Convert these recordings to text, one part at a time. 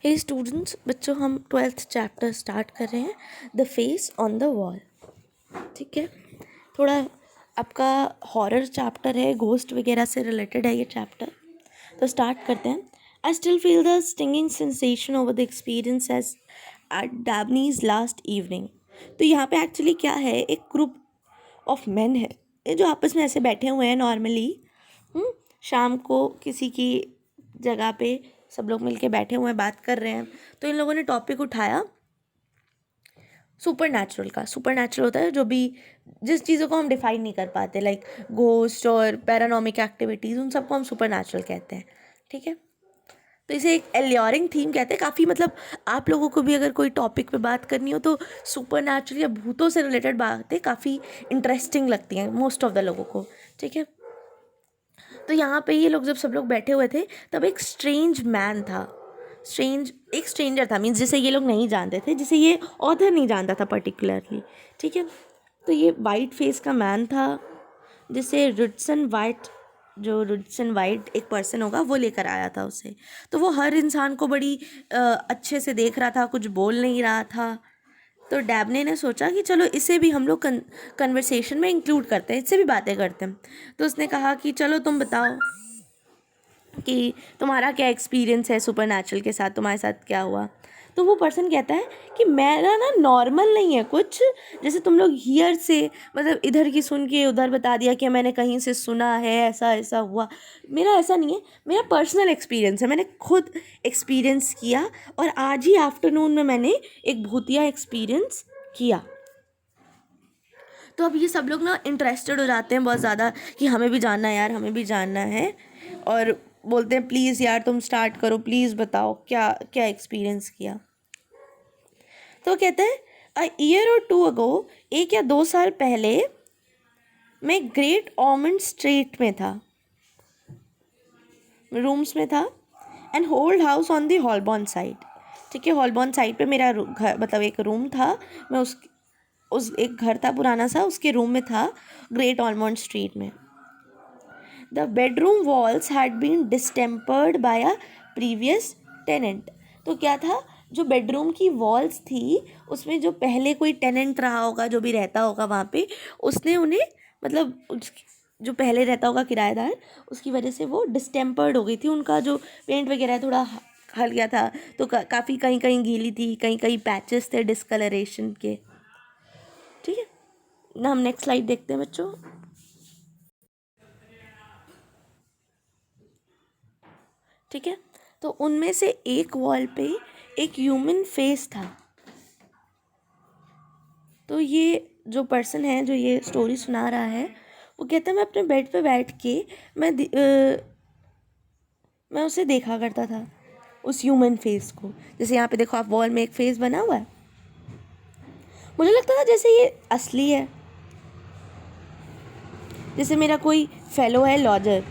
हे students, बच्चों हम 12th chapter start कर रहे हैं, the face on the wall. ठीक है, थोड़ा आपका हॉरर चैप्टर है, घोस्ट वगैरह से रिलेटेड है ये चैप्टर। तो स्टार्ट करते हैं। I still feel the stinging sensation over the experience as at Dabney's last evening. तो यहाँ पे एक्चुअली क्या है, एक ग्रुप ऑफ मेन है ये जो आपस में ऐसे बैठे हुए हैं नॉर्मली। शाम को किसी की जगह पे सब लोग मिलके बैठे हुए हैं, बात कर रहे हैं। तो इन लोगों ने टॉपिक उठाया सुपर नेचुरल का। सुपर नेचुरल होता है जो भी जिस चीज़ों को हम डिफाइन नहीं कर पाते, लाइक घोस्ट और पैरानॉमिक एक्टिविटीज़, उन सबको हम सुपर नेचुरल कहते हैं। ठीक है, तो इसे एक एल्योरिंग थीम कहते हैं। काफ़ी मतलब आप लोगों को भी अगर कोई टॉपिक पे बात करनी हो तो सुपर नेचुरल या भूतों से रिलेटेड बातें काफ़ी इंटरेस्टिंग लगती हैं मोस्ट ऑफ द लोगों को। ठीक है, तो यहाँ पे ये लोग जब सब लोग बैठे हुए थे तब एक स्ट्रेंज मैन था। एक स्ट्रेंजर था, मीन्स जिसे ये लोग नहीं जानते थे, जिसे ये ऑथर नहीं जानता था पर्टिकुलरली। ठीक है, तो ये वाइट फेस का मैन था जिसे रुडसन वाइट एक पर्सन होगा वो लेकर आया था उसे। तो वो हर इंसान को बड़ी अच्छे से देख रहा था, कुछ बोल नहीं रहा था। तो डैबने ने सोचा कि चलो इसे भी हम लोग कन्वर्सेशन में इंक्लूड करते हैं, इससे भी बातें करते हैं। तो उसने कहा कि चलो तुम बताओ कि तुम्हारा क्या एक्सपीरियंस है सुपर नेचुरल के साथ, तुम्हारे साथ क्या हुआ। तो वो पर्सन कहता है कि मेरा ना नॉर्मल नहीं है कुछ, जैसे तुम लोग हियर से मतलब इधर की सुन के उधर बता दिया कि मैंने कहीं से सुना है ऐसा ऐसा हुआ। मेरा ऐसा नहीं है, मेरा पर्सनल एक्सपीरियंस है, मैंने खुद एक्सपीरियंस किया और आज ही आफ्टरनून में मैंने एक भूतिया एक्सपीरियंस किया। तो अब ये सब लोग ना इंटरेस्टेड हो जाते हैं बहुत ज़्यादा कि हमें भी जानना है यार, हमें भी जानना है। और बोलते हैं प्लीज़ यार तुम स्टार्ट करो, प्लीज़ बताओ क्या क्या एक्सपीरियंस किया। तो कहते हैं अ ईयर और 2 अगो, 1 या 2 साल पहले मैं ग्रेट ऑर्मंड स्ट्रीट में था, रूम्स में था, and hold house on the Holborn side. ठीक है, हॉलबॉर्न साइड पे मेरा घर मतलब एक रूम था, मैं उस एक घर था पुराना सा, उसके रूम में था ग्रेट ऑर्मंड स्ट्रीट में। The bedroom walls had been distempered by a previous tenant. तो क्या था, जो बेडरूम की वॉल्स थी उसमें जो पहले कोई टेनेंट रहा होगा, जो भी रहता होगा वहाँ पे, उसने उन्हें मतलब जो पहले रहता होगा किराएदार, उसकी वजह से वो डिस्टेम्पर्ड हो गई थी। उनका जो पेंट वगैरह थोड़ा हल गया था, तो काफ़ी कहीं कहीं गीली थी, कहीं कहीं पैचेस थे डिस्कलरेशन के। ठीक है ना, हम नेक्स्ट स्लाइड देखते हैं बच्चों। ठीक है, तो उनमें से एक वॉल पे एक ह्यूमन फेस था। तो ये जो पर्सन है जो ये स्टोरी सुना रहा है, वो कहता है मैं अपने बेड पे बैठ के मैं उसे देखा करता था, उस ह्यूमन फेस को। जैसे यहाँ पे देखो आप, वॉल में एक फेस बना हुआ है, मुझे लगता था जैसे ये असली है, जैसे मेरा कोई फेलो है लॉजर।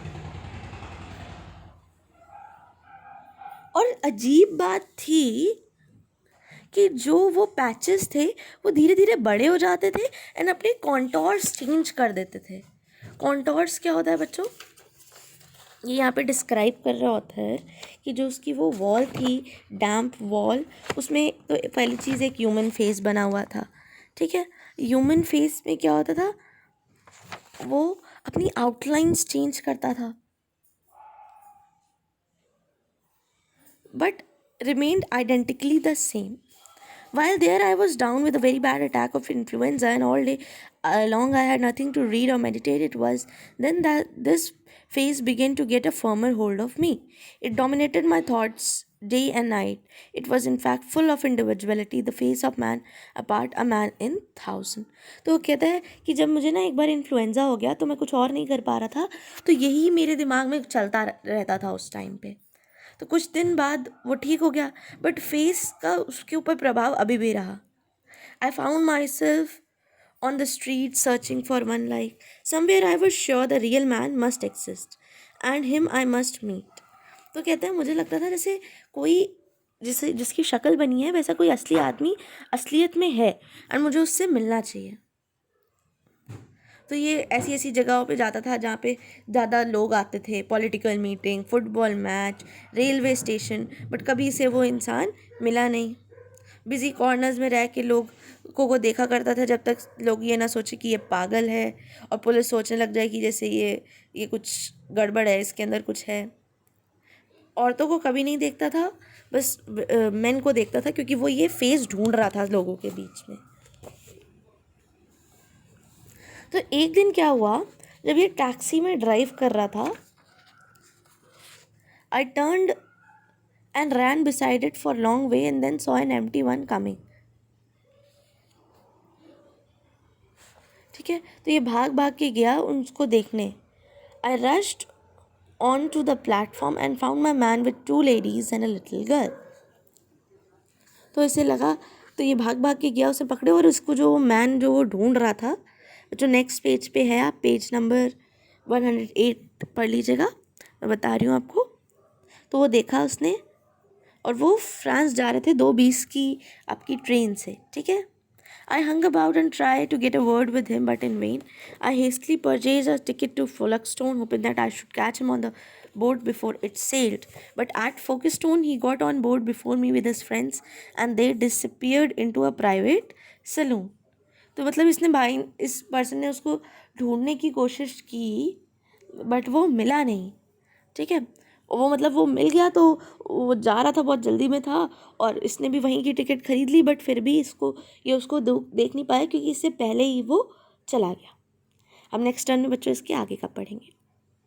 और अजीब बात थी कि जो वो पैचेस थे वो धीरे धीरे बड़े हो जाते थे एंड अपने कॉन्टोर्स चेंज कर देते थे। कॉन्टोर्स क्या होता है बच्चों, ये यहाँ पे डिस्क्राइब कर रहा ऑथर कि जो उसकी वो वॉल थी, डैम्प वॉल, उसमें तो पहली चीज़ एक ह्यूमन फेस बना हुआ था। ठीक है, ह्यूमन फेस में क्या होता था, वो अपनी आउटलाइंस चेंज करता था but remained identically the same. While there, I was down with a very bad attack of influenza, and all day long I had nothing to read or meditate. It was then that this phase began to get a firmer hold of me. It dominated my thoughts day and night. It was, in fact, full of individuality, the face of man apart, a man in thousand. तो वो कहता है कि जब मुझे ना एक बार influenza हो गया तो मैं कुछ और नहीं कर पा रहा था, तो यही मेरे दिमाग में चलता रहता था उस टाइम पे। तो कुछ दिन बाद वो ठीक हो गया, बट फेस का उसके ऊपर प्रभाव अभी भी रहा। I found myself on the street searching for one, like somewhere I was sure the real man must exist and him I must meet. तो कहते हैं मुझे लगता था जैसे कोई जिसकी शक्ल बनी है वैसा कोई असली आदमी असलियत में है और मुझे उससे मिलना चाहिए। तो ये ऐसी ऐसी जगहों पे जाता था जहाँ पे ज़्यादा लोग आते थे, political meeting, football match, railway station, but कभी इसे वो इंसान मिला नहीं। बिजी कॉर्नर्स में रह के लोग को देखा करता था जब तक लोग ये ना सोचे कि ये पागल है और पुलिस सोचने लग जाए कि जैसे ये कुछ गड़बड़ है, इसके अंदर कुछ है। औरतों को कभी नहीं देखता था, बस मेन को देखता था, क्योंकि वो ये फेस ढूंढ रहा था लोगों के बीच में। तो एक दिन क्या हुआ, जब ये टैक्सी में ड्राइव कर रहा था, आई turned and ran beside it for long way and then saw an empty one coming. ठीक है, तो ये भाग भाग के गया उसको देखने। I rushed on to the platform and found my man with 2 ladies and a little girl. तो इसे लगा, तो ये भाग भाग के गया, उसे पकड़े, और उसको जो मैन जो वो ढूंढ रहा था, जो नेक्स्ट पेज पे है, आप पेज नंबर 108 पढ़ लीजिएगा, मैं बता रही हूँ आपको। तो वो देखा उसने, और वो फ्रांस जा रहे थे 2:20 की आपकी ट्रेन से। ठीक है, I hung about and tried to get a word with him, but in vain. I hastily purchased a ticket to Folkestone, hoping that I should catch him on the boat before it sailed. But at Folkestone, he got on board before me with his friends, and they disappeared into a private saloon. तो मतलब इसने भाई, इस person ने उसको ढूंढने की कोशिश की, बट वो मिला नहीं। ठीक है, वो मतलब वो मिल गया, तो वो जा रहा था, बहुत जल्दी में था, और इसने भी वहीं की टिकट खरीद ली, बट फिर भी ये उसको देख नहीं पाया, क्योंकि इससे पहले ही वो चला गया। हम नेक्स्ट टर्न में बच्चों इसके आगे का पढ़ेंगे।